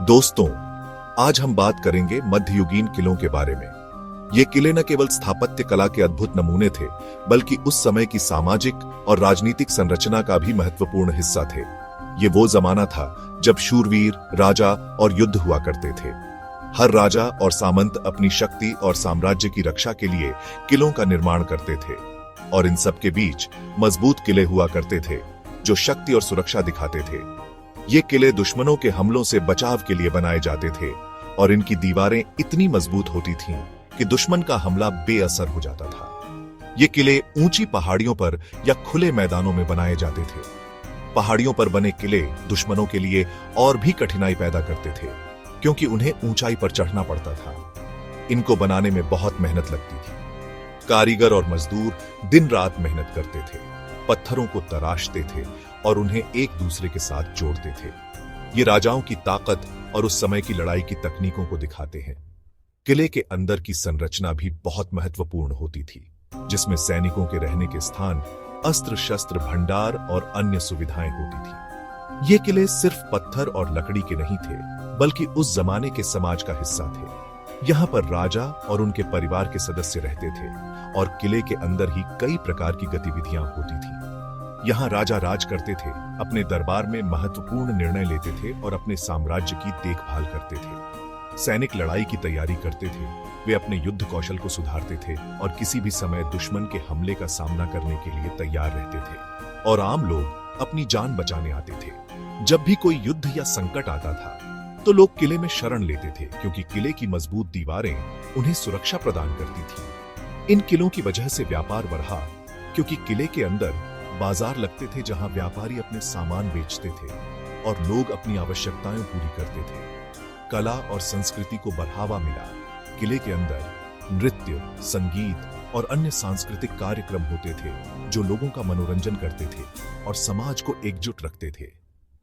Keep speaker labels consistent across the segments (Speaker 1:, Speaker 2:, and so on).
Speaker 1: दोस्तों, आज हम बात करेंगे मध्ययुगीन किलों के बारे में। ये किले न केवल स्थापत्य कला के अद्भुत नमूने थे, बल्कि उस समय की सामाजिक और राजनीतिक संरचना का भी महत्वपूर्ण हिस्सा थे। ये वो जमाना था जब शूरवीर, राजा और युद्ध हुआ करते थे। हर राजा और सामंत अपनी शक्ति और साम्राज्य की रक्षा के लिए किलों का निर्माण करते थे, और इन सब के बीच मजबूत किले हुआ करते थे जो शक्ति और सुरक्षा दिखाते थे। ये किले दुश्मनों के हमलों से बचाव के लिए बनाए जाते थे, और इनकी दीवारें इतनी मजबूत होती थीं कि दुश्मन का हमला बेअसर हो जाता था। ये किले ऊंची पहाड़ियों पर या खुले मैदानों में बनाए जाते थे। पहाड़ियों पर बने किले दुश्मनों के लिए और भी कठिनाई पैदा करते थे, क्योंकि उन्हें ऊंचाई पर चढ़ना पड़ता था। इनको बनाने में बहुत मेहनत लगती थी। कारीगर और मजदूर दिन रात मेहनत करते थे, पत्थरों को तराशते थे और उन्हें एक दूसरे के साथ जोड़ते थे। ये राजाओं की ताकत और उस समय की लड़ाई की तकनीकों को दिखाते हैं। किले के अंदर की संरचना भी बहुत महत्वपूर्ण होती थी, जिसमें सैनिकों के रहने के स्थान, अस्त्र शस्त्र भंडार और अन्य सुविधाएं होती थी। ये किले सिर्फ पत्थर और लकड़ी के नहीं थे, बल्कि उस जमाने के समाज का हिस्सा थे। यहाँ पर राजा और उनके परिवार के सदस्य रहते थे, और किले के अंदर ही कई प्रकार की गतिविधियां होती थी। यहाँ राजा राज करते थे, अपने दरबार में महत्वपूर्ण निर्णय लेते थे और अपने साम्राज्य की देखभाल करते थे। सैनिक लड़ाई की तैयारी करते थे, वे अपने युद्ध कौशल को सुधारते थे और किसी भी समय दुश्मन के हमले का सामना करने के लिए तैयार रहते थे। और आम लोग अपनी जान बचाने आते थे। जब भी कोई युद्ध या संकट आता था, तो लोग किले में शरण लेते थे, क्योंकि किले की मजबूत दीवारें उन्हें सुरक्षा प्रदान करती थी। इन किलों की वजह से व्यापार बढ़ा, क्योंकि किले के अंदर बाजार लगते थे जहां व्यापारी अपने सामान बेचते थे और लोग अपनी आवश्यकताएं पूरी करते थे। कला और संस्कृति को बढ़ावा मिला। किले के अंदर नृत्य, संगीत और अन्य सांस्कृतिक कार्यक्रम होते थे, जो लोगों का मनोरंजन करते थे और समाज को एकजुट रखते थे।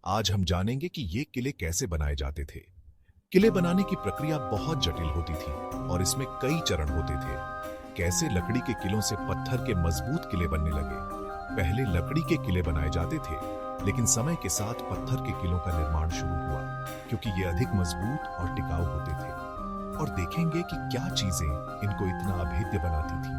Speaker 1: आज हम जानेंगे कि ये किले कैसे बनाए जाते थे। किले बनाने की प्रक्रिया बहुत जटिल होती थी और इसमें कई चरण होते थे। कैसे लकड़ी के किलों से पत्थर के मजबूत किले बनने लगे। पहले लकड़ी के किले बनाए जाते थे, लेकिन समय के साथ पत्थर के किलों का निर्माण शुरू हुआ, क्योंकि ये अधिक मजबूत और टिकाऊ होते थे। और देखेंगे कि क्या चीजें इनको इतना अभेद्य बनाती थी।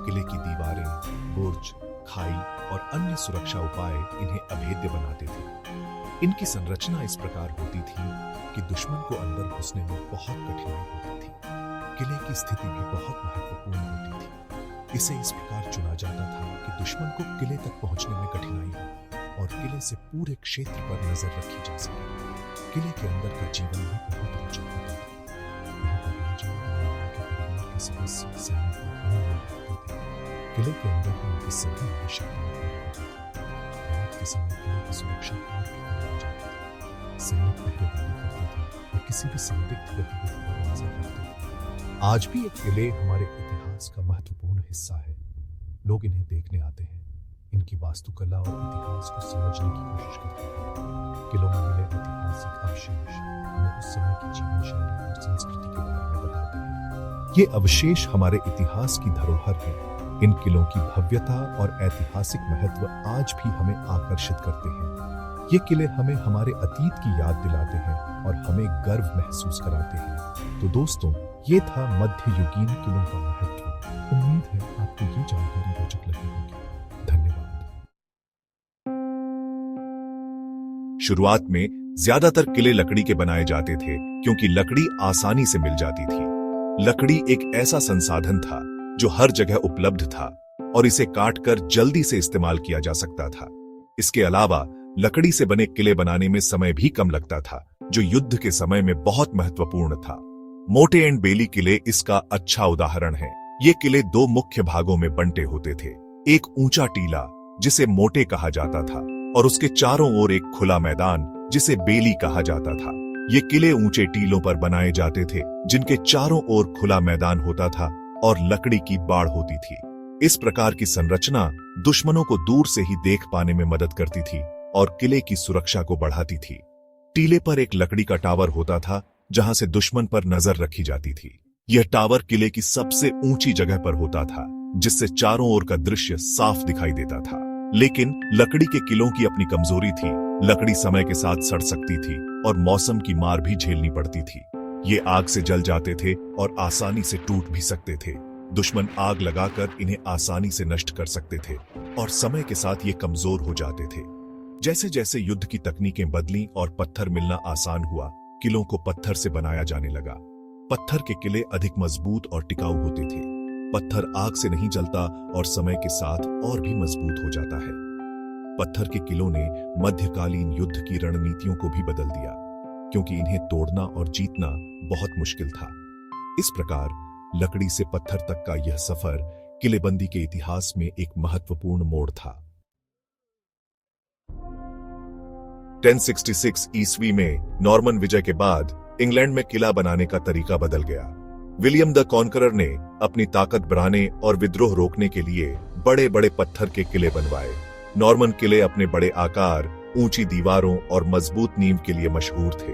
Speaker 1: किले की दीवारें, बुर्ज, खाई और अन्य सुरक्षा उपाय इन्हें अभेद्य बनाते थे। इनकी संरचना इस प्रकार होती थी कि दुश्मन को अंदर घुसने में बहुत कठिनाई होती थी। किले की स्थिति भी बहुत महत्वपूर्ण होती थी। इसे इस प्रकार चुना जाता था कि दुश्मन को किले तक पहुंचने में कठिनाई हो और किले से पूरे क्षेत्र पर नजर रखी जा सके। किले के अंदर का जीवन भी बहुत रोचक होता था। यहाँ पर राजा और उनके परिवार के सदस्य, सैनिक और अन्य लोग रहते थे। किले के अंदर ही उनकी सभी आवश्यकताएं पूरी होती थी। रात के समय किले की सुरक्षा और भी कड़ी हो जाती थी। सैनिक पहरेदारी करते थे और किसी भी संदिग्ध गतिविधि पर नजर रखते थे। आज भी ये किले हमारे इतिहास का महत्वपूर्ण हिस्सा है। लोग इन्हें देखने आते हैं, इनकी वास्तुकला और इतिहास को समझने की कोशिश करते हैं। किलों में मिले ऐतिहासिक अवशेष हमें उस समय की जीवन शैली और संस्कृति के बारे में बताते हैं। ये अवशेष हमारे इतिहास की धरोहर है। इन किलों की भव्यता और ऐतिहासिक महत्व आज भी हमें आकर्षित करते हैं। ये किले हमें हमारे अतीत की याद दिलाते हैं और हमें गर्व महसूस कराते हैं। तो दोस्तों, ये था मध्ययुगीन किलों का महत्व। उम्मीद है आपको ये जानकारी रोचक लगी होगी। धन्यवाद। शुरुआत में ज्यादातर किले लकड़ी के बनाए जाते थे, क्योंकि लकड़ी आसानी से मिल जाती थी। लकड़ी एक ऐसा संसाधन था जो हर जगह उपलब्ध था और इसे काटकर जल्दी से इस्तेमाल किया जा सकता था। इसके अलावा लकड़ी से बने किले बनाने में समय भी कम लगता था, जो युद्ध के समय में बहुत महत्वपूर्ण था। मोटे एंड बेली किले इसका अच्छा उदाहरण है। ये किले दो मुख्य भागों में बंटे होते थे। एक ऊंचा टीला, जिसे मोटे कहा जाता था, और उसके चारों ओर एक खुला मैदान, जिसे बेली कहा जाता था। ये किले ऊंचे टीलों पर बनाए जाते थे, जिनके चारों ओर खुला मैदान होता था और लकड़ी की बाड़ होती थी। इस प्रकार की संरचना दुश्मनों को दूर से ही देख पाने में मदद करती थी और किले की सुरक्षा को बढ़ाती थी। टीले पर एक लकड़ी का टावर होता था, जहां से दुश्मन पर नजर रखी जाती थी। यह टावर किले की सबसे ऊंची जगह पर होता था, जिससे चारों ओर का दृश्य साफ दिखाई देता था। लेकिन लकड़ी के किलों की अपनी कमजोरी थी। लकड़ी समय के साथ सड़ सकती थी और मौसम की मार भी झेलनी पड़ती थी। ये आग से जल जाते थे और आसानी से टूट भी सकते थे। दुश्मन आग लगाकर इन्हें आसानी से नष्ट कर सकते थे और समय के साथ ये कमजोर हो जाते थे। जैसे जैसे युद्ध की तकनीकें बदली और पत्थर मिलना आसान हुआ, किलों को पत्थर से बनाया जाने लगा। पत्थर के किले अधिक मजबूत और टिकाऊ होते थे। पत्थर आग से नहीं जलता और समय के साथ और भी मजबूत हो जाता है। पत्थर के किलों ने मध्यकालीन युद्ध की रणनीतियों को भी बदल दिया, क्योंकि इन्हें तोड़ना और जीतना बहुत मुश्किल था। इस प्रकार लकड़ी से पत्थर तक का यह सफर किलेबंदी के इतिहास में एक महत्वपूर्ण मोड़ था। 1066 ईस्वी में नॉर्मन विजय के बाद इंग्लैंड में किला बनाने का तरीका बदल गया। विलियम द कॉन्करर ने अपनी ताकत बढ़ाने और विद्रोह रोकने के लिए बड़े बड़े पत्थर के किले बनवाए। नॉर्मन किले अपने बड़े आकार, ऊंची दीवारों और मजबूत नींव के लिए मशहूर थे।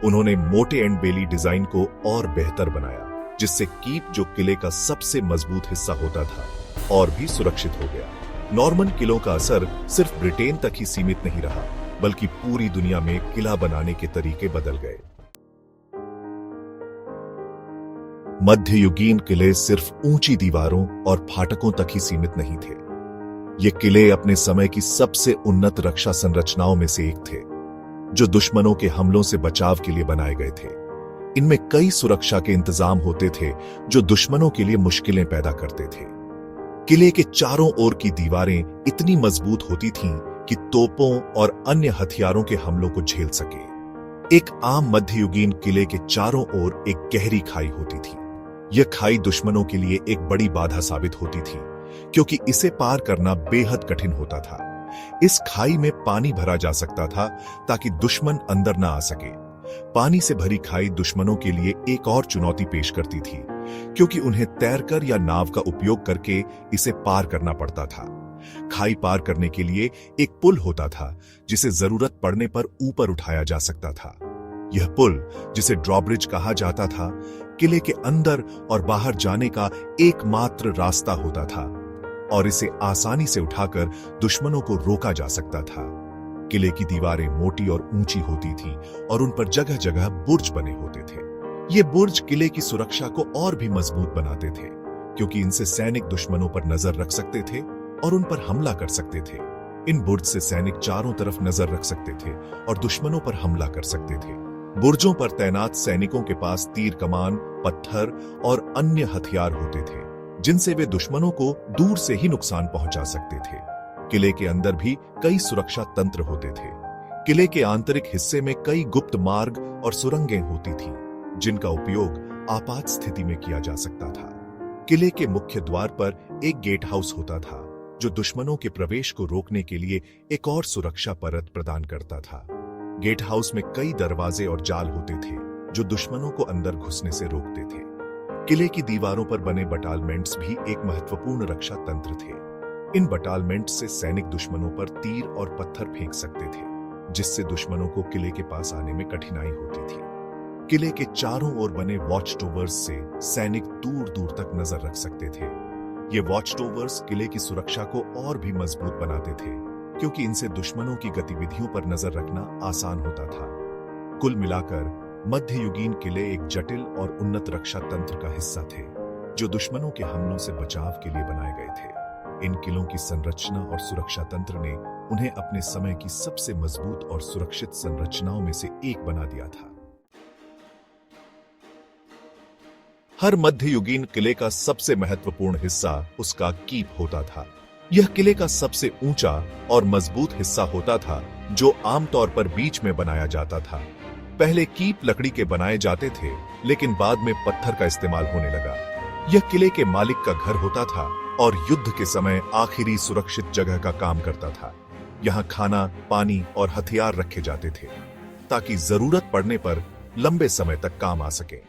Speaker 1: उन्होंने मोटे एंड बेली डिजाइन को और बेहतर बनाया, जिससे कीप, जो किले का सबसे मजबूत हिस्सा होता था, और भी सुरक्षित हो गया। नॉर्मन किलों का असर सिर्फ ब्रिटेन तक ही सीमित नहीं रहा, बल्कि पूरी दुनिया में किला बनाने के तरीके बदल गए। मध्ययुगीन किले सिर्फ ऊंची दीवारों और फाटकों तक ही सीमित नहीं थे। ये किले अपने समय की सबसे उन्नत रक्षा संरचनाओं में से एक थे, जो दुश्मनों के हमलों से बचाव के लिए बनाए गए थे। इनमें कई सुरक्षा के इंतजाम होते थे, जो दुश्मनों के लिए मुश्किलें पैदा करते थे। किले के चारों ओर की दीवारें इतनी मजबूत होती थीं कि तोपों और अन्य हथियारों के हमलों को झेल सके। एक आम मध्ययुगीन किले के चारों ओर एक गहरी खाई होती थी। यह खाई दुश्मनों के लिए एक बड़ी बाधा साबित होती थी, क्योंकि इसे पार करना बेहद कठिन होता था। इस खाई में पानी भरा जा सकता था ताकि दुश्मन अंदर न आ सके। पानी से भरी खाई दुश्मनों के लिए एक और चुनौती पेश करती थी, क्योंकि उन्हें तैरकर या नाव का उपयोग करके इसे पार करना पड़ता था। खाई पार करने के लिए एक पुल होता था, जिसे जरूरत पड़ने पर ऊपर उठाया जा सकता था। यह पुल, जिसे ड्रॉब्रिज कहा जाता था, किले के अंदर और बाहर जाने का एकमात्र रास्ता होता था, और इसे आसानी से उठाकर दुश्मनों को रोका जा सकता था। किले की दीवारें मोटी और ऊंची होती थीं और उन पर जगह जगह बुर्ज बने होते थे। ये बुर्ज किले की सुरक्षा को और भी मजबूत बनाते थे, क्योंकि इनसे सैनिक दुश्मनों पर नजर रख सकते थे और उन पर हमला कर सकते थे। इन बुर्ज से सैनिक चारों तरफ नजर रख सकते थे और दुश्मनों पर हमला कर सकते थे। बुर्जों पर तैनात सैनिकों के पास तीर कमान, पत्थर और अन्य हथियार होते थे, जिनसे वे दुश्मनों को दूर से ही नुकसान पहुंचा सकते थे। किले के अंदर भी कई सुरक्षा तंत्र होते थे। किले के आंतरिक हिस्से में कई गुप्त मार्ग और सुरंगें होती थीं, जिनका उपयोग आपात स्थिति में किया जा सकता था। किले के मुख्य द्वार पर एक गेट हाउस होता था, जो दुश्मनों के प्रवेश को रोकने के लिए एक और सुरक्षा परत प्रदान करता था। गेट हाउस में कई दरवाजे और जाल होते थे, जो दुश्मनों को अंदर घुसने से रोकते थे। किले की दीवारों पर बने बटालमेंट्स भी एक महत्वपूर्ण रक्षा तंत्र थे। इन बटालमेंट्स से सैनिक दुश्मनों पर तीर और पत्थर फेंक सकते थे, जिससे दुश्मनों को किले के पास आने में कठिनाई होती थी। किले के चारों ओर बने वॉच टॉवर्स से सैनिक दूर दूर तक नजर रख सकते थे। ये वॉच टॉवर्स किले की सुरक्षा को और भी मजबूत बनाते थे, क्योंकि इनसे दुश्मनों की गतिविधियों पर नजर रखना आसान होता था। कुल मिलाकर मध्ययुगीन किले एक जटिल और उन्नत रक्षा तंत्र का हिस्सा थे, जो दुश्मनों के हमलों से बचाव के लिए बनाए गए थे। इन किलों की संरचना और सुरक्षा तंत्र ने उन्हें अपने समय की सबसे मजबूत और सुरक्षित संरचनाओं में से एक बना दिया था। हर मध्ययुगीन किले का सबसे महत्वपूर्ण हिस्सा उसका कीप होता था। यह किले का सबसे ऊंचा और मजबूत हिस्सा होता था, जो आमतौर पर बीच में बनाया जाता था। पहले कीप लकड़ी के बनाए जाते थे, लेकिन बाद में पत्थर का इस्तेमाल होने लगा। यह किले के मालिक का घर होता था और युद्ध के समय आखिरी सुरक्षित जगह का काम करता था। यहाँ खाना, पानी और हथियार रखे जाते थे, ताकि जरूरत पड़ने पर लंबे समय तक काम आ सके।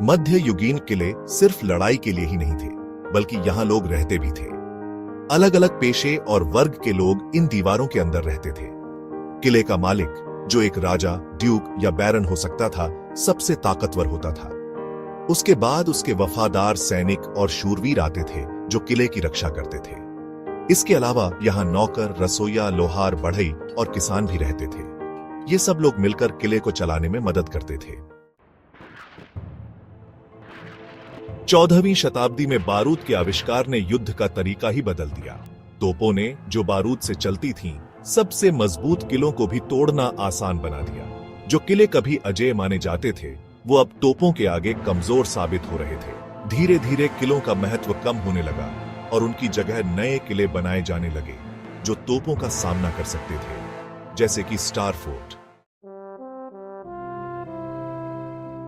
Speaker 1: मध्ययुगीन किले सिर्फ लड़ाई के लिए ही नहीं थे, बल्कि यहाँ लोग रहते भी थे। अलग अलग पेशे और वर्ग के लोग इन दीवारों के अंदर रहते थे। किले का मालिक, जो एक राजा, ड्यूक या बैरन हो सकता था, सबसे ताकतवर होता था। उसके बाद उसके वफादार सैनिक और शूरवीर आते थे, जो किले की रक्षा करते थे। इसके अलावा यहाँ नौकर, रसोइया, लोहार, बढ़ई और किसान भी रहते थे। ये सब लोग मिलकर किले को चलाने में मदद करते थे। 14वीं शताब्दी में बारूद के आविष्कार ने युद्ध का तरीका ही बदल दिया। तोपों ने, जो बारूद से चलती थीं, सबसे मजबूत किलों को भी तोड़ना आसान बना दिया। जो किले कभी अजेय माने जाते थे, वो अब तोपों के आगे कमजोर साबित हो रहे थे। धीरे धीरे किलों का महत्व कम होने लगा और उनकी जगह नए किले बनाए जाने लगे जो तोपों का सामना कर सकते थे, जैसे कि स्टार फोर्ट।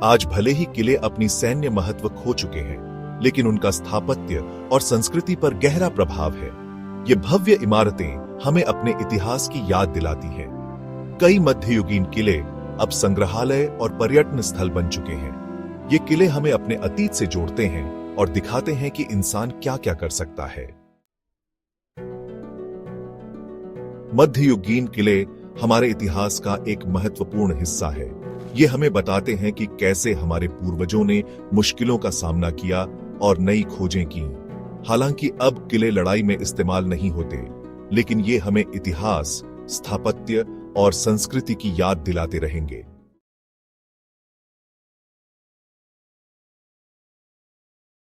Speaker 1: आज भले ही किले अपनी सैन्य महत्व खो चुके हैं, लेकिन उनका स्थापत्य और संस्कृति पर गहरा प्रभाव है। ये भव्य इमारतें हमें अपने इतिहास की याद दिलाती हैं। कई मध्ययुगीन किले अब संग्रहालय और पर्यटन स्थल बन चुके हैं। ये किले हमें अपने अतीत से जोड़ते हैं और दिखाते हैं कि इंसान क्या क्या कर सकता है। मध्ययुगीन किले हमारे इतिहास का एक महत्वपूर्ण हिस्सा है। ये हमें बताते हैं कि कैसे हमारे पूर्वजों ने मुश्किलों का सामना किया और नई खोजें की। हालांकि अब किले लड़ाई में इस्तेमाल नहीं होते, लेकिन ये हमें इतिहास, स्थापत्य और संस्कृति की याद दिलाते रहेंगे।